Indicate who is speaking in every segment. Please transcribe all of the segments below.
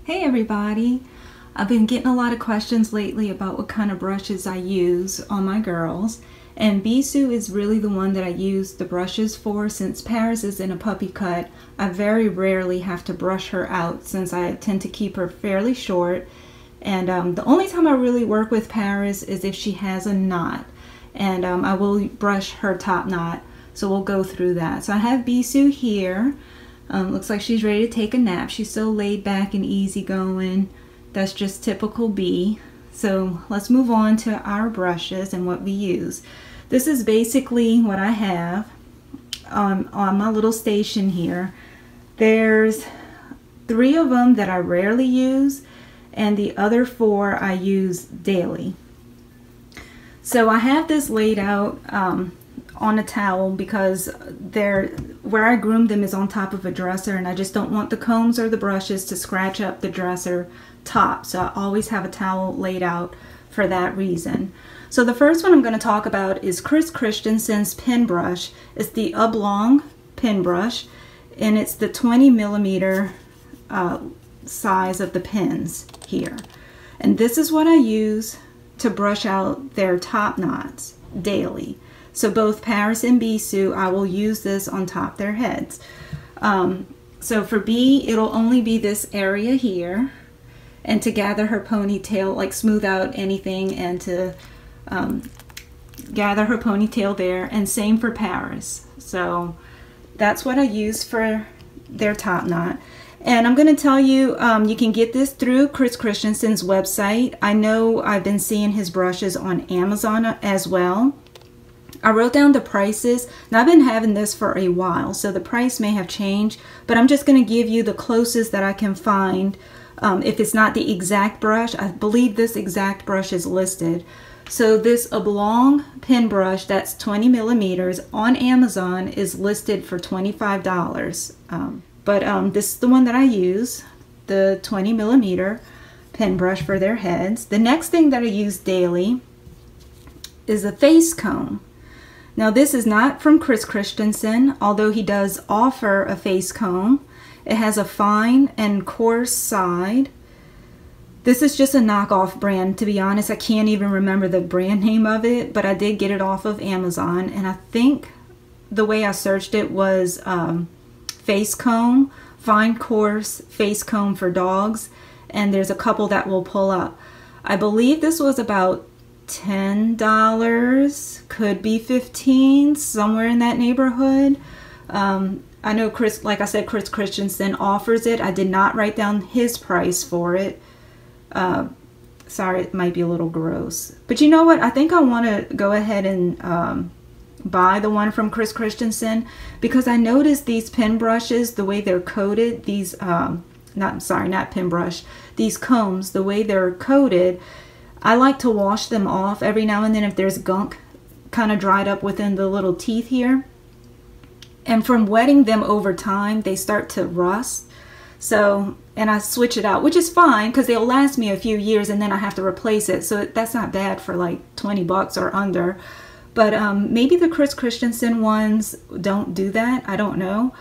Speaker 1: Hey everybody! I've been getting a lot of questions lately about what kind of brushes I use on my girls, and Bisou is really the one that I use the brushes for. Since Paris is in a puppy cut, I very rarely have to brush her out since I tend to keep her fairly short, and the only time I really work with Paris is if she has a knot, and I will brush her top knot, so we'll go through that. So I have Bisou here. Looks like she's ready to take a nap. She's so laid back and easygoing. That's just typical B. So let's move on to our brushes and what we use. This is basically what I have on my little station here. There's 3 of them that I rarely use, and the other 4 I use daily. So I have this laid out on a towel because where I groom them is on top of a dresser, and I just don't want the combs or the brushes to scratch up the dresser top, so I always have a towel laid out for that reason. So the first one I'm going to talk about is Christensen's pen brush. It's the Oblong pen brush, and it's the 20mm size of the pens here, and this is what I use to brush out their top knots daily. So both Paris and Bisou, I will use this on top their heads. So for B, it'll only be this area here, and to gather her ponytail, like smooth out anything, and to gather her ponytail there, and same for Paris. So that's what I use for their top knot. And I'm going to tell you, you can get this through Chris Christensen's website. I know I've been seeing his brushes on Amazon as well. I wrote down the prices. Now I've been having this for a while, so the price may have changed, but I'm just going to give you the closest that I can find. If it's not the exact brush, I believe this exact brush is listed. So this Oblong pen brush that's 20mm on Amazon is listed for $25. But this is the one that I use, the 20mm pen brush for their heads. The next thing that I use daily is a face comb. Now this is not from Chris Christensen, although he does offer a face comb. It has a fine and coarse side. This is just a knockoff brand. To be honest, I can't even remember the brand name of it, but I did get it off of Amazon, and I think the way I searched it was face comb, fine coarse face comb for dogs, and there's a couple that will pull up. I believe this was about $10, could be $15, somewhere in that neighborhood. I know Chris, like I said, Chris Christensen offers it. I did not write down his price for it. Sorry, it might be a little gross. But you know what? I think I want to go ahead and buy the one from Chris Christensen, because I noticed these pen brushes, the way they're coated, these, not pen brush, these combs, the way they're coated, I like to wash them off every now and then if there's gunk kind of dried up within the little teeth here. And from wetting them over time, they start to rust. So, and I switch it out, which is fine because they'll last me a few years and then I have to replace it. So that's not bad for like 20 bucks or under. But maybe the Chris Christensen ones don't do that. I don't know.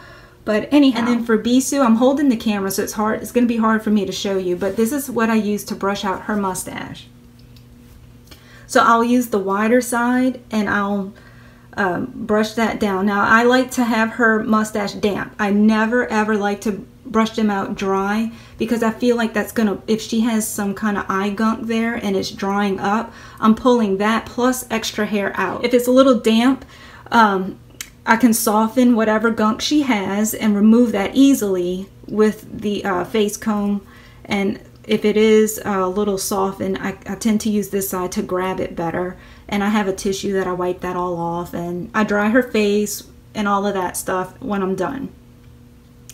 Speaker 1: But anyhow, and then for Bisou, I'm holding the camera, so it's hard. It's going to be hard for me to show you. But this is what I use to brush out her mustache. So I'll use the wider side and I'll brush that down. Now I like to have her mustache damp. I never ever like to brush them out dry, because I feel like that's gonna, if she has some kind of eye gunk there and it's drying up, I'm pulling that plus extra hair out. If it's a little damp, I can soften whatever gunk she has and remove that easily with the face comb. And if it is a little softened, I tend to use this side to grab it better. And I have a tissue that I wipe that all off, and I dry her face and all of that stuff when I'm done.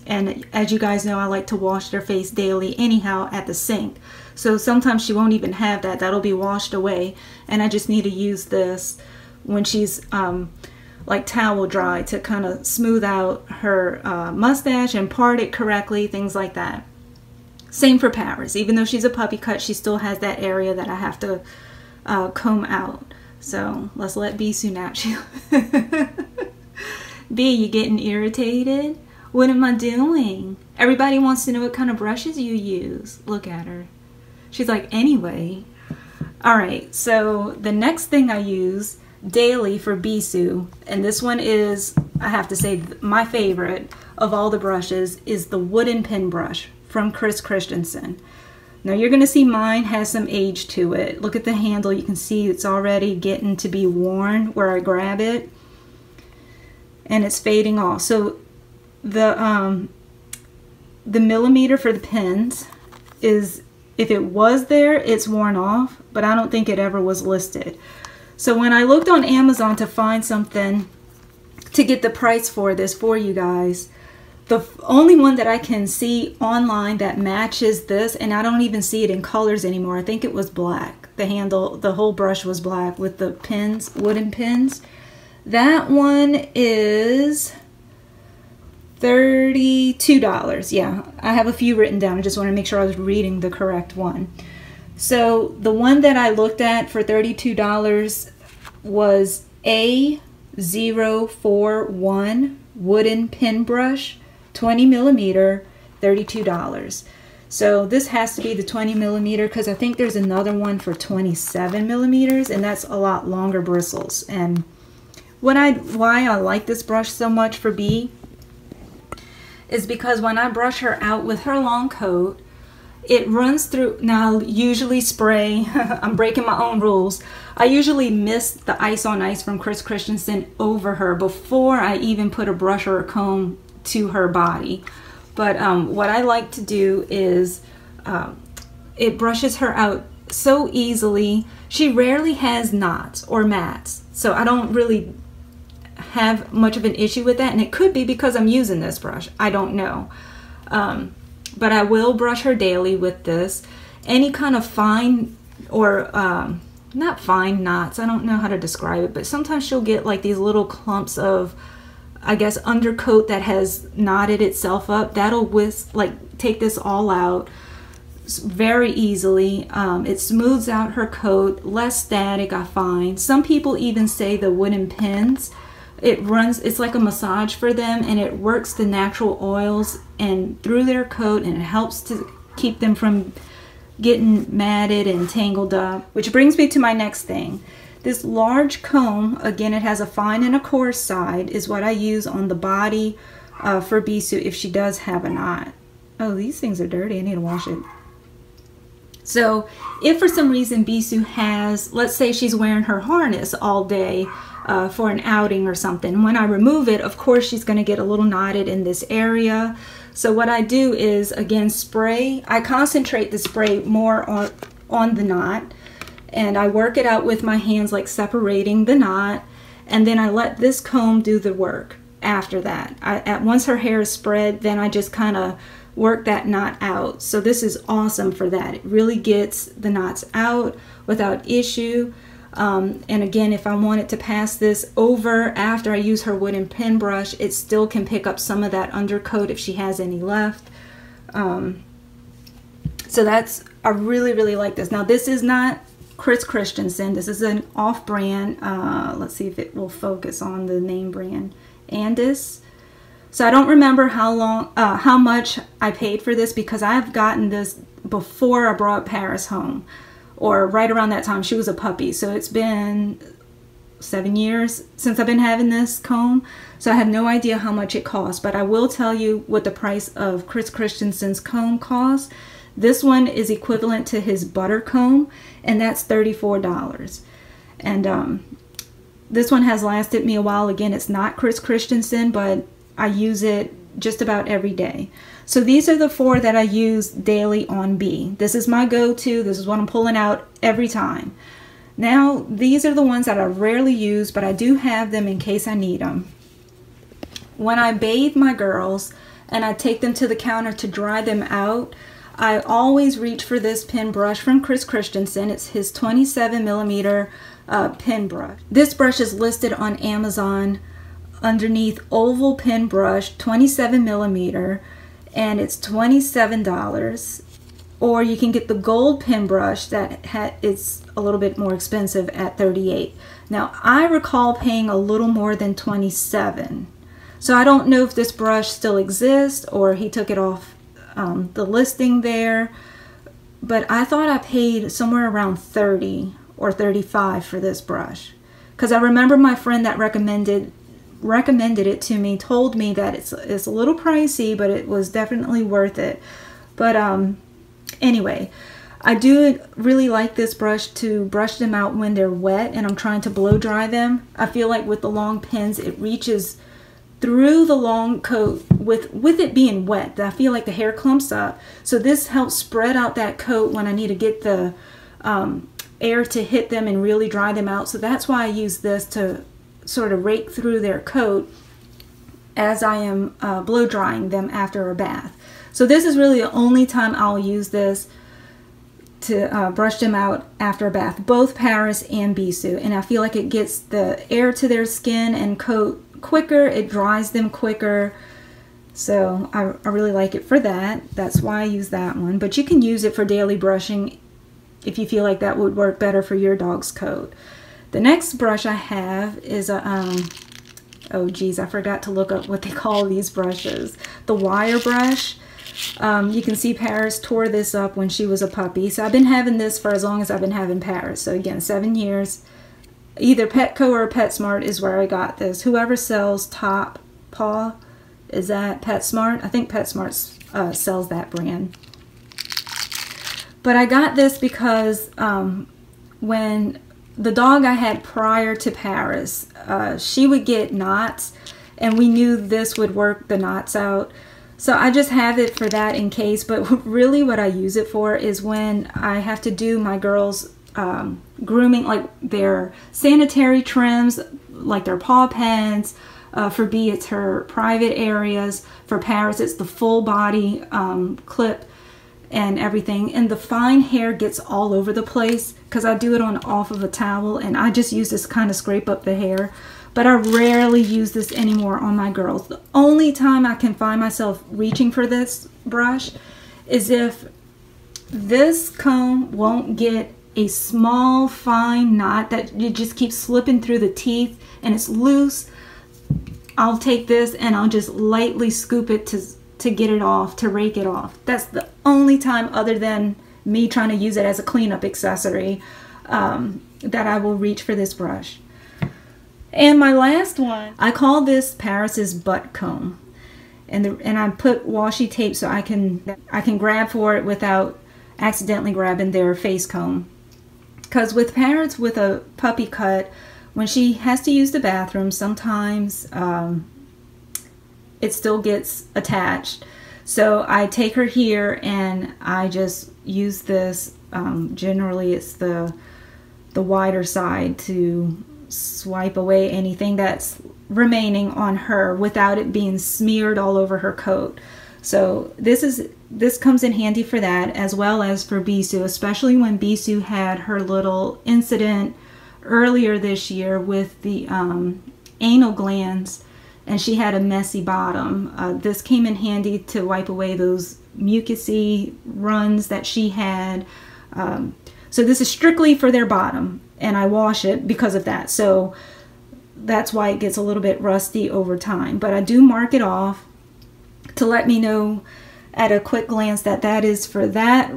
Speaker 1: And as you guys know, I like to wash their face daily anyhow at the sink. So sometimes she won't even have that. That'll be washed away. And I just need to use this when she's like towel dry to kind of smooth out her mustache and part it correctly, things like that. Same for Paris. Even though she's a puppy cut, she still has that area that I have to comb out. So let's let Bisou nap. B, you getting irritated? What am I doing? Everybody wants to know what kind of brushes you use. Look at her. She's like, anyway. All right, so the next thing I use daily for Bisou, and this one is, I have to say, my favorite of all the brushes, is the wooden pen brush from Christensen. Now you're going to see mine has some age to it. Look at the handle. You can see it's already getting to be worn where I grab it, and it's fading off. So the millimeter for the pens is, if it was there, it's worn off, but I don't think it ever was listed. So when I looked on Amazon to find something to get the price for this for you guys, the only one that I can see online that matches this, and I don't even see it in colors anymore, I think it was black. The handle, the whole brush was black with the pins, wooden pins. That one is $32. Yeah, I have a few written down. I just want to make sure I was reading the correct one. So the one that I looked at for $32 was A041 wooden pen brush, 20 millimeter, $32. So this has to be the 20 millimeter, because I think there's another one for 27 millimeters, and that's a lot longer bristles. And why I like this brush so much for B is because when I brush her out with her long coat, it runs through. Now, I usually spray, I'm breaking my own rules. I usually mist the ice on ice from Christensen over her before I even put a brush or a comb to her body. But what I like to do is it brushes her out so easily. She rarely has knots or mats, so I don't really have much of an issue with that, and it could be because I'm using this brush. I don't know. But I will brush her daily with this. Any kind of fine or not fine knots, I don't know how to describe it, but sometimes she'll get like these little clumps of, I guess, undercoat that has knotted itself up. That'll take this all out very easily. It smooths out her coat, less static, I find. Some people even say the wooden pins, it's like a massage for them, and it works the natural oils and through their coat, and it helps to keep them from getting matted and tangled up. Which brings me to my next thing. This large comb, again, it has a fine and a coarse side, is what I use on the body for Bisou if she does have a knot. Oh, these things are dirty. I need to wash it. So if for some reason Bisou has, let's say she's wearing her harness all day for an outing or something, when I remove it, of course she's going to get a little knotted in this area. So what I do is, again, spray. I concentrate the spray more on the knot, and I work it out with my hands, like separating the knot, and then I let this comb do the work after that. Once her hair is spread, then I just kind of work that knot out. So this is awesome for that. It really gets the knots out without issue. And again, if I wanted to pass this over after I use her wooden pen brush, it still can pick up some of that undercoat if she has any left. So I really, really like this. Now, this is not Christensen. This is an off-brand. Let's see if it will focus on the name brand, Andis. So I don't remember how much I paid for this, because I've gotten this before I brought Paris home, or right around that time. She was a puppy, so it's been 7 years since I've been having this comb, so I have no idea how much it costs. But I will tell you what the price of Christensen's comb costs. This one is equivalent to his butter comb, and that's $34. And this one has lasted me a while. Again, it's not Christensen, but I use it just about every day. So these are the 4 that I use daily on B. This is my go-to. This is what I'm pulling out every time. Now, these are the ones that I rarely use, but I do have them in case I need them. When I bathe my girls and I take them to the counter to dry them out, I always reach for this pen brush from Christensen. It's his 27 millimeter pen brush. This brush is listed on Amazon underneath oval pen brush, 27 millimeter, and it's $27. Or you can get the gold pen brush that it's a little bit more expensive at $38. Now, I recall paying a little more than $27. So I don't know if this brush still exists or he took it off the listing there, but I thought I paid somewhere around 30 or 35 for this brush, because I remember my friend that recommended it to me told me that it's a little pricey, but it was definitely worth it. But anyway, I do really like this brush to brush them out when they're wet and I'm trying to blow dry them. I feel like with the long pins it reaches through the long coat with it being wet. I feel like the hair clumps up, so this helps spread out that coat when I need to get the air to hit them and really dry them out. So that's why I use this to sort of rake through their coat as I am blow drying them after a bath. So this is really the only time I'll use this to brush them out after a bath, both Paris and Bisou. And I feel like it gets the air to their skin and coat quicker, it dries them quicker. So I really like it for that. That's why I use that one. But you can use it for daily brushing if you feel like that would work better for your dog's coat. The next brush I have is a, oh geez, I forgot to look up what they call these brushes. The wire brush. You can see Paris tore this up when she was a puppy. So I've been having this for as long as I've been having Paris. So again, 7 years. Either Petco or PetSmart is where I got this. Whoever sells Top Paw, is that PetSmart? I think PetSmart sells that brand. But I got this because when the dog I had prior to Paris, she would get knots, and we knew this would work the knots out. So I just have it for that in case, but really what I use it for is when I have to do my girls' grooming, like their sanitary trims, like their paw pens. For B, it's her private areas. For Paris, it's the full body clip and everything. And the fine hair gets all over the place because I do it on off of a towel, and I just use this to kind of scrape up the hair. But I rarely use this anymore on my girls. The only time I can find myself reaching for this brush is if this comb won't get a small fine knot that you just keep slipping through the teeth and it's loose. I'll take this and I'll just lightly scoop it to get it off, to rake it off. That's the only time, other than me trying to use it as a cleanup accessory, that I will reach for this brush. And my last one, I call this Paris's butt comb, and I put washi tape so I can grab for it without accidentally grabbing their face comb. Because with Paris with a puppy cut, when she has to use the bathroom, sometimes it still gets attached. So I take her here and I just use this. Generally, it's the wider side to swipe away anything that's remaining on her without it being smeared all over her coat. So this comes in handy for that, as well as for Bisou, especially when Bisou had her little incident earlier this year with the anal glands, and she had a messy bottom. This came in handy to wipe away those mucousy runs that she had. So this is strictly for their bottom, and I wash it because of that. So that's why it gets a little bit rusty over time. But I do mark it off to let me know at a quick glance that that is for that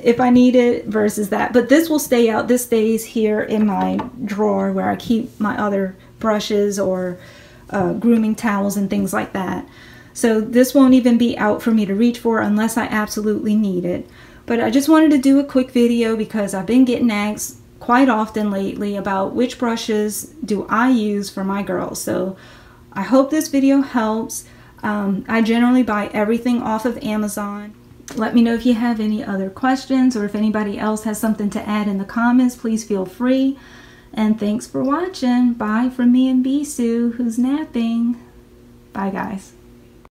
Speaker 1: if I need it versus that. But this will stay out. This stays here in my drawer where I keep my other brushes or grooming towels and things like that. So this won't even be out for me to reach for unless I absolutely need it. But I just wanted to do a quick video because I've been getting asked quite often lately about which brushes do I use for my girls. So I hope this video helps. I generally buy everything off of Amazon. Let me know if you have any other questions or if anybody else has something to add in the comments. Please feel free. And thanks for watching. Bye from me and Bisou, who's napping. Bye, guys.